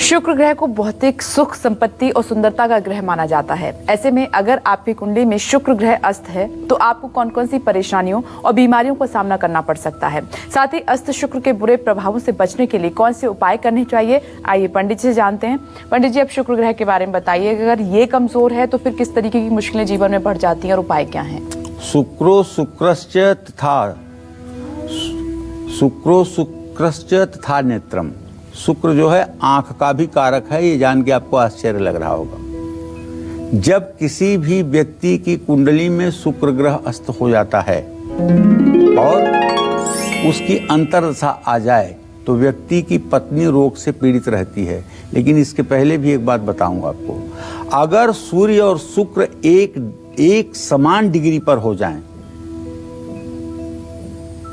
शुक्र ग्रह को भौतिक सुख, संपत्ति और सुंदरता का ग्रह माना जाता है। ऐसे में अगर आपकी कुंडली में शुक्र ग्रह अस्त है तो आपको कौन कौन सी परेशानियों और बीमारियों का सामना करना पड़ सकता है। साथ ही अस्त शुक्र के बुरे प्रभावों से बचने के लिए कौन से उपाय करने चाहिए, आइए पंडित जी से जानते हैं। पंडित जी, अब शुक्र ग्रह के बारे में बताइए, अगर ये कमजोर है तो फिर किस तरीके की मुश्किलें जीवन में बढ़ जाती हैं और उपाय क्या हैं? शुक्रो शुक्रश्च तथा नेत्रम। शुक्र जो है आंख का भी कारक है, ये जान के आपको आश्चर्य लग रहा होगा। जब किसी भी व्यक्ति की कुंडली में शुक्र ग्रह अस्त हो जाता है और उसकी अंतर्दशा आ जाए तो व्यक्ति की पत्नी रोग से पीड़ित रहती है। लेकिन इसके पहले भी एक बात बताऊंगा आपको, अगर सूर्य और शुक्र एक समान डिग्री पर हो जाएं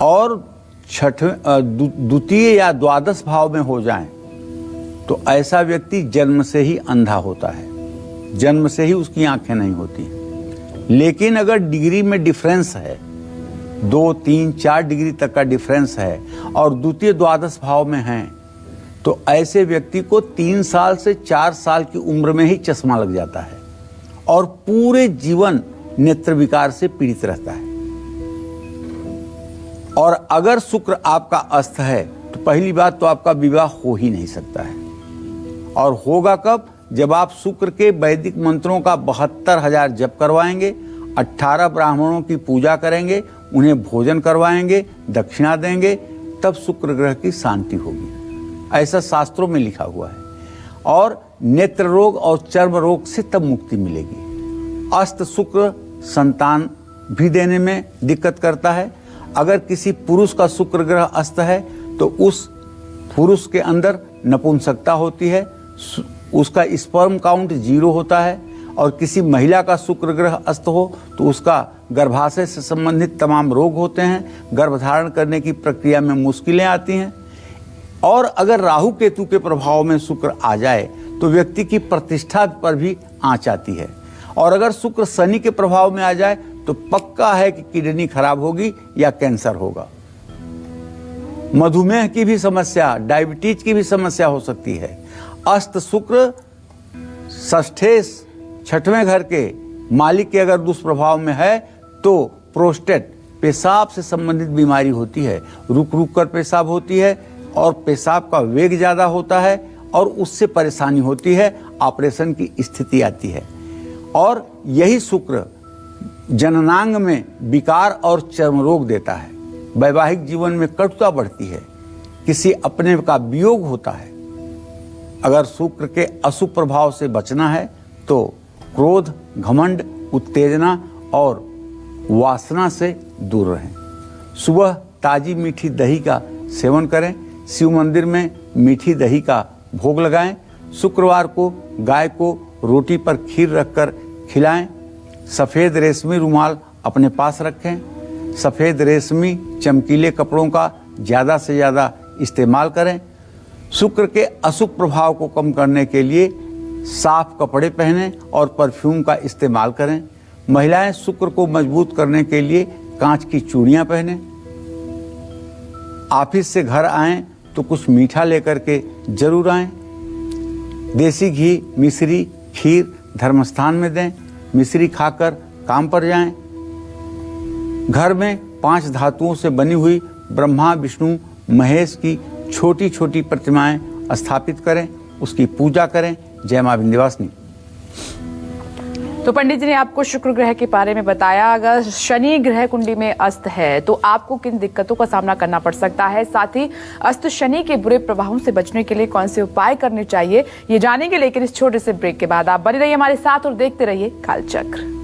और द्वितीय या द्वादश भाव में हो जाएं तो ऐसा व्यक्ति जन्म से ही अंधा होता है, जन्म से ही उसकी आंखें नहीं होती। लेकिन अगर डिग्री में डिफरेंस है, 2, 3, 4 डिग्री तक का डिफरेंस है और द्वितीय द्वादश भाव में है तो ऐसे व्यक्ति को 3 साल से 4 साल की उम्र में ही चश्मा लग जाता है और पूरे जीवन नेत्र विकार से पीड़ित रहता है। और अगर शुक्र आपका अस्त है तो पहली बात तो आपका विवाह हो ही नहीं सकता है। और होगा कब? जब आप शुक्र के वैदिक मंत्रों का 72,000 जप करवाएंगे, 18 ब्राह्मणों की पूजा करेंगे, उन्हें भोजन करवाएंगे, दक्षिणा देंगे, तब शुक्र ग्रह की शांति होगी। ऐसा शास्त्रों में लिखा हुआ है। और नेत्र रोग और चर्म रोग से तब मुक्ति मिलेगी। अस्त शुक्र संतान भी देने में दिक्कत करता है। अगर किसी पुरुष का शुक्र ग्रह अस्त है तो उस पुरुष के अंदर नपुंसकता होती है, उसका स्पर्म काउंट 0 होता है। और किसी महिला का शुक्र ग्रह अस्त हो तो उसका गर्भाशय से संबंधित तमाम रोग होते हैं, गर्भधारण करने की प्रक्रिया में मुश्किलें आती हैं। और अगर राहु केतु के प्रभाव में शुक्र आ जाए तो व्यक्ति की प्रतिष्ठा पर भी आंच आती है। और अगर शुक्र शनि के प्रभाव में आ जाए तो पक्का है कि किडनी खराब होगी या कैंसर होगा। मधुमेह की भी समस्या, डायबिटीज की भी समस्या हो सकती है। अस्त शुक्र षष्ठे 6वें घर के मालिक के अगर दुष्प्रभाव में है तो प्रोस्टेट, पेशाब से संबंधित बीमारी होती है, रुक रुक कर पेशाब होती है और पेशाब का वेग ज्यादा होता है और उससे परेशानी होती है, ऑपरेशन की स्थिति आती है। और यही शुक्र जननांग में विकार और चर्म रोग देता है। वैवाहिक जीवन में कटुता बढ़ती है, किसी अपने का वियोग होता है। अगर शुक्र के अशुभ प्रभाव से बचना है तो क्रोध, घमंड, उत्तेजना और वासना से दूर रहें। सुबह ताजी मीठी दही का सेवन करें। शिव मंदिर में मीठी दही का भोग लगाएं। शुक्रवार को गाय को रोटी पर खीर रखकर खिलाएं। सफ़ेद रेशमी रुमाल अपने पास रखें। सफ़ेद रेशमी चमकीले कपड़ों का ज़्यादा से ज़्यादा इस्तेमाल करें। शुक्र के अशुभ प्रभाव को कम करने के लिए साफ कपड़े पहनें और परफ्यूम का इस्तेमाल करें। महिलाएं शुक्र को मजबूत करने के लिए कांच की चूड़ियां पहनें। ऑफिस से घर आएं तो कुछ मीठा लेकर के जरूर आएं। देसी घी, मिश्री, खीर धर्मस्थान में दें। मिश्री खाकर काम पर जाएं। घर में 5 धातुओं से बनी हुई ब्रह्मा, विष्णु, महेश की छोटी छोटी प्रतिमाएं स्थापित करें, उसकी पूजा करें। जय मां विंध्यवासिनी। तो पंडित जी ने आपको शुक्र ग्रह के बारे में बताया। अगर शनि ग्रह कुंडली में अस्त है तो आपको किन दिक्कतों का सामना करना पड़ सकता है, साथ ही अस्त शनि के बुरे प्रभावों से बचने के लिए कौन से उपाय करने चाहिए, ये जानेंगे। लेकिन इस छोटे से ब्रेक के बाद आप बने रहिए हमारे साथ और देखते रहिए कालचक्र।